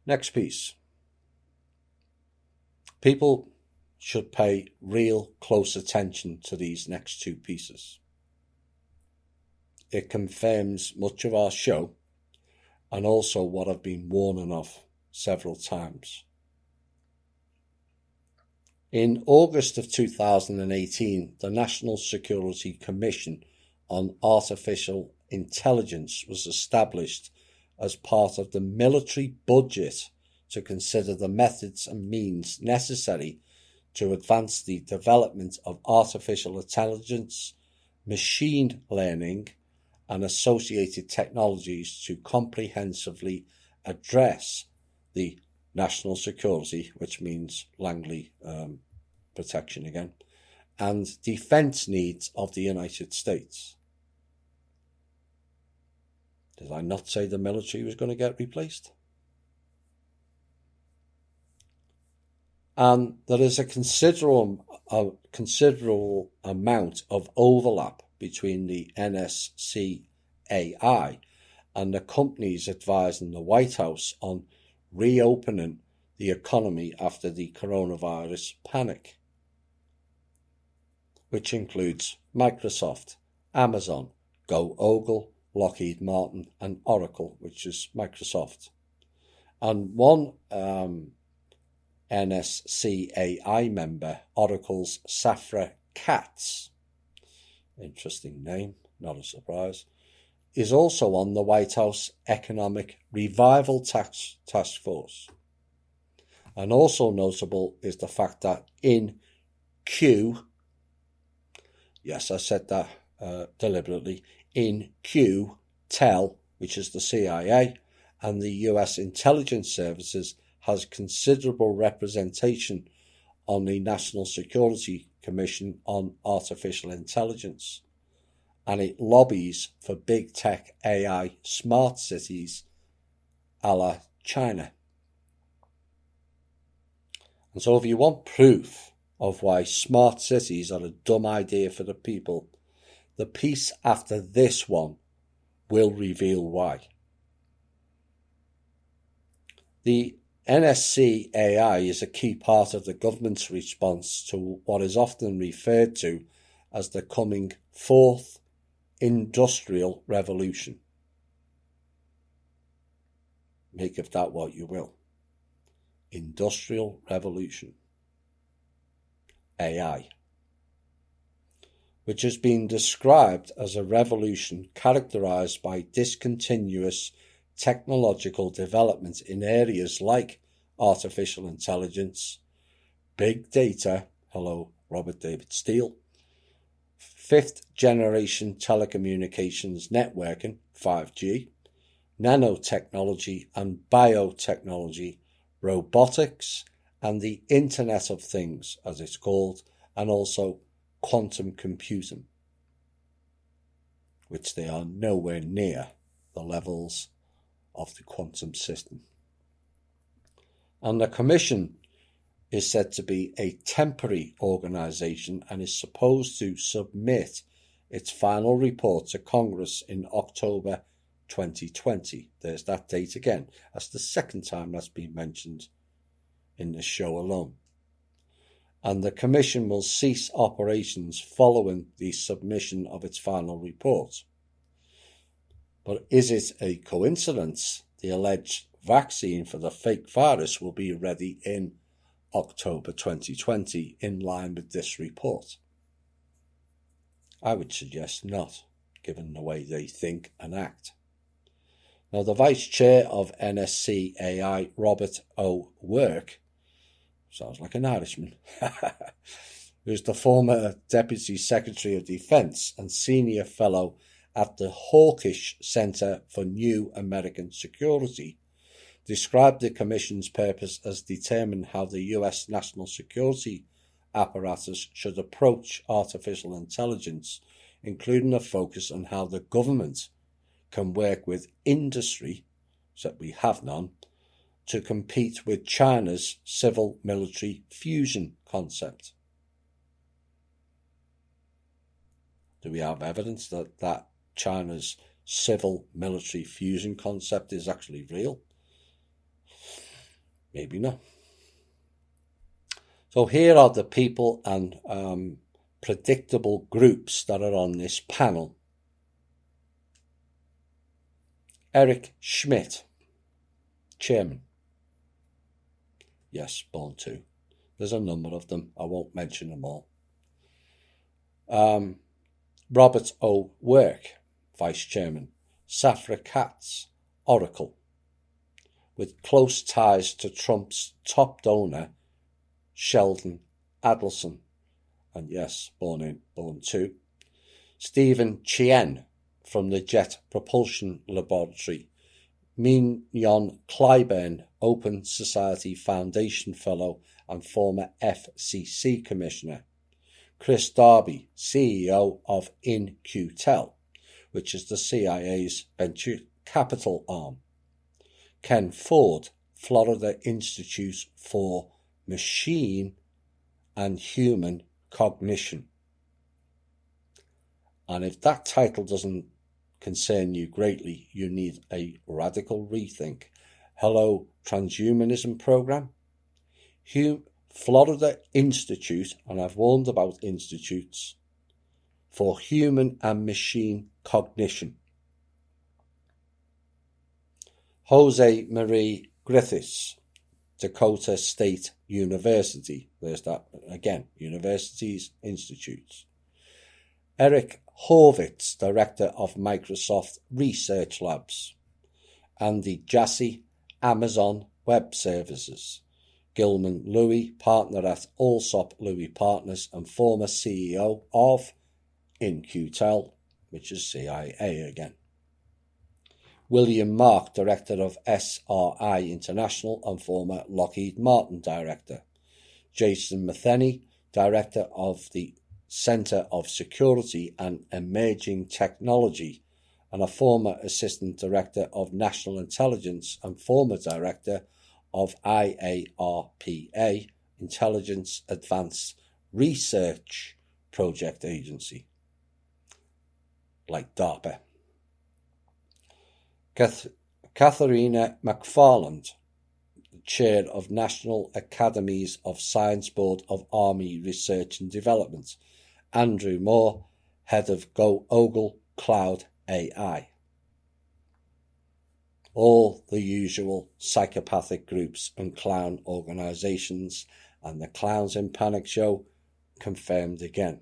Next piece. People should pay real close attention to these next two pieces. It confirms much of our show and also what I've been warning of several times. In August of 2018, the National Security Commission on Artificial Intelligence was established as part of the military budget to consider the methods and means necessary to advance the development of artificial intelligence, machine learning, and associated technologies to comprehensively address the national security, which means Langley protection again, and defence needs of the United States. Did I not say the military was going to get replaced? And there is a considerable amount of overlap between the NSCAI and the companies advising the White House on reopening the economy after the coronavirus panic, which includes Microsoft, Amazon, GoOgle, Lockheed Martin, and Oracle, which is Microsoft. And one NSCAI member, Oracle's Safra Catz, interesting name, not a surprise, is also on the White House Economic Revival Task Force. And also notable is the fact that in Q, yes, I said that deliberately, in Tel, which is the CIA, and the US intelligence services has considerable representation on the National Security Commission on Artificial Intelligence, and it lobbies for big tech AI smart cities a la China. And so if you want proof of why smart cities are a dumb idea for the people, the piece after this one will reveal why. The NSCAI is a key part of the government's response to what is often referred to as the coming fourth industrial revolution. Make of that what you will. Industrial revolution. AI. Which has been described as a revolution characterized by discontinuous technological development in areas like artificial intelligence, big data, hello Robert David Steele, fifth generation telecommunications networking, 5G, nanotechnology and biotechnology, robotics, and the Internet of Things, as it's called, and also quantum computing, which they are nowhere near the levels of the quantum system. And the Commission is said to be a temporary organisation and is supposed to submit its final report to Congress in October 2020. There's that date again. That's the second time that's been mentioned in this show alone. And the Commission will cease operations following the submission of its final report. But is it a coincidence the alleged vaccine for the fake virus will be ready in October 2020 in line with this report? I would suggest not, given the way they think and act. Now, the Vice Chair of NSCAI, Robert O'Rourke, sounds like an Irishman, who's the former Deputy Secretary of Defence and Senior Fellow at the Hawkish Centre for New American Security, described the Commission's purpose as determining how the US national security apparatus should approach artificial intelligence, including a focus on how the government can work with industry, so we have none, to compete with China's civil-military fusion concept. Do we have evidence that China's civil-military fusion concept is actually real? Maybe not. So here are the people and predictable groups that are on this panel. Eric Schmidt, chairman. Yes, born to. There's a number of them. I won't mention them all. Robert O. Work, vice chairman. Safra Katz, Oracle, with close ties to Trump's top donor, Sheldon Adelson. And yes, born to. Stephen Chien, from the Jet Propulsion Laboratory. Mignon Clyburn, Open Society Foundation Fellow and former FCC Commissioner. Chris Darby, CEO of In-Q-Tel, which is the CIA's venture capital arm. Ken Ford, Florida Institute for Machine and Human Cognition. And if that title doesn't concern you greatly, you need a radical rethink. Hello, Transhumanism Program. Florida Institute, and I've warned about institutes, for Human and Machine Cognition. Jose Marie Griffiths, Dakota State University. There's that again, universities, institutes. Eric Horvitz, Director of Microsoft Research Labs. Andy Jassy, Amazon Web Services. Gilman Louis, partner at Allsop Louis Partners and former CEO of In-Q-Tel, which is CIA again. William Mark, Director of SRI International and former Lockheed Martin Director. Jason Matheny, Director of the Center of Security and Emerging Technology and a former Assistant Director of National Intelligence and former Director of IARPA, Intelligence Advanced Research Project Agency, like DARPA. Katharina McFarland, Chair of National Academies of Science Board of Army Research and Development. Andrew Moore, Head of Ogle Cloud AI. All the usual psychopathic groups and clown organisations, and the Clowns in Panic show confirmed again.